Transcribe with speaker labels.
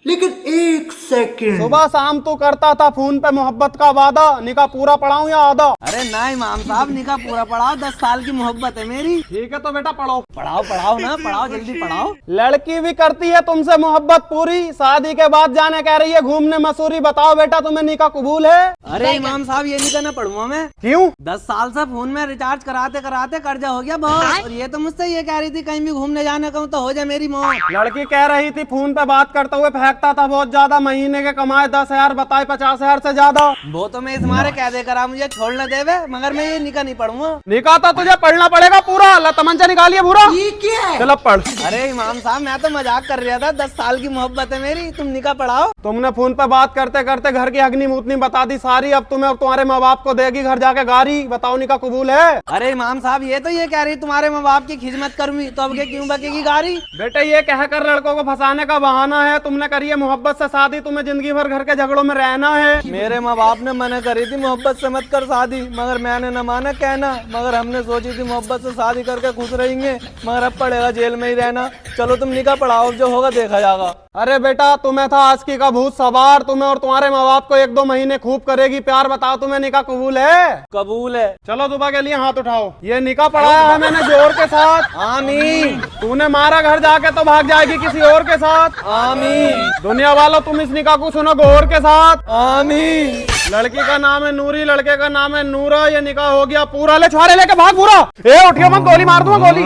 Speaker 1: लेकिन एक सेकंड,
Speaker 2: सुबह शाम तू करता था फोन पे मोहब्बत का वादा, निकाह पूरा पढ़ाऊं या आधा?
Speaker 3: अरे ना इमाम साहब, निकाह पूरा पढ़ाओ, 10 साल की मोहब्बत है मेरी।
Speaker 2: ठीक है तो बेटा पढ़ो।
Speaker 3: पढ़ाओ पढ़ाओ ना, पढ़ाओ जल्दी पढ़ाओ।
Speaker 2: लड़की भी करती है तुमसे मोहब्बत पूरी, शादी के बाद जाने कह रही है घूमने मसूरी। बताओ बेटा तुम्हें निकाह कबूल है?
Speaker 3: अरे इमाम साहब ये निकाह ना पढ़ूंगा मैं।
Speaker 2: क्यों?
Speaker 3: 10 साल से फोन में रिचार्ज कराते कराते कर्जा हो गया बहुत, और ये तो मुझसे ये कह रही थी कहीं भी घूमने जाने कहूँ तो हो जाए मेरी मौत।
Speaker 2: लड़की कह रही थी फोन पे बात करते हुए फेंकता था बहुत ज्यादा, महीने के कमाए 10,000, बताए 50,000 से ज्यादा।
Speaker 3: वो तो मैं इस मारे कह दे करा मुझे छोड़ने देवे, मगर मैं ये निकाह नहीं पढ़ूंगा।
Speaker 2: निकाह तो तुझे पढ़ना पड़ेगा पूरा। अल्लाह तमंचा निकालिए पूरा।
Speaker 1: ये क्या है?
Speaker 2: चलो पढ़।
Speaker 3: अरे इमाम साहब मैं तो मजाक कर रहा था, 10 साल की मोहब्बत है मेरी, तुम निकाह पढ़ाओ।
Speaker 2: तुमने फोन पे बात करते करते घर की अग्नि मूतनी बता दी सारी। अब तुम्हें और तुम्हारे माँ बाप को देगी घर जाके गारी। बताओ निकाह कबूल है?
Speaker 3: अरे इमाम साहब ये तो ये कह रही तुम्हारे माँ बाप की खिदमत करूंगी, तो अब के क्यों बकेगी गारी?
Speaker 2: बेटे ये कहकर लड़कों को फंसाने का बहाना है। तुमने करी है मोहब्बत से शादी, तुम्हें जिंदगी भर घर के झगड़ों में रहना है।
Speaker 3: मेरे माँ बाप ने मना करी थी मोहब्बत से मत कर शादी, मगर मैंने न माना कहना। मगर हमने सोची थी मोहब्बत से शादी करके खुश रहेंगे, मगर अब पड़ेगा जेल में ही रहना। चलो तुम निकाह पढ़ाओ, जो होगा देखा जाएगा।
Speaker 2: अरे बेटा तुम्हें था आशिकी का भूत सवार, तुम्हें और तुम्हारे माँ बाप को 1-2 महीने खूब करेगी प्यार। बताओ तुम्हें निकाह कबूल है?
Speaker 3: कबूल है।
Speaker 2: चलो दुबा के लिए हाथ उठाओ। ये निकाह पढ़ाया है मैंने जोर के साथ।
Speaker 3: आमीन
Speaker 2: तूने मारा घर जाके तो भाग जाएगी किसी और के साथ।
Speaker 3: आमीन
Speaker 2: दुनिया वालों तुम इस निकाह को सुनो गौर के साथ।
Speaker 3: आमीन।
Speaker 2: लड़की का नाम है नूरी, लड़के का नाम है नूरा। ये निकाह हो गया पूरा। ले छुआरे लेके भाग पूरा। ए उठियो मत, गोली मार दूंगा गोली।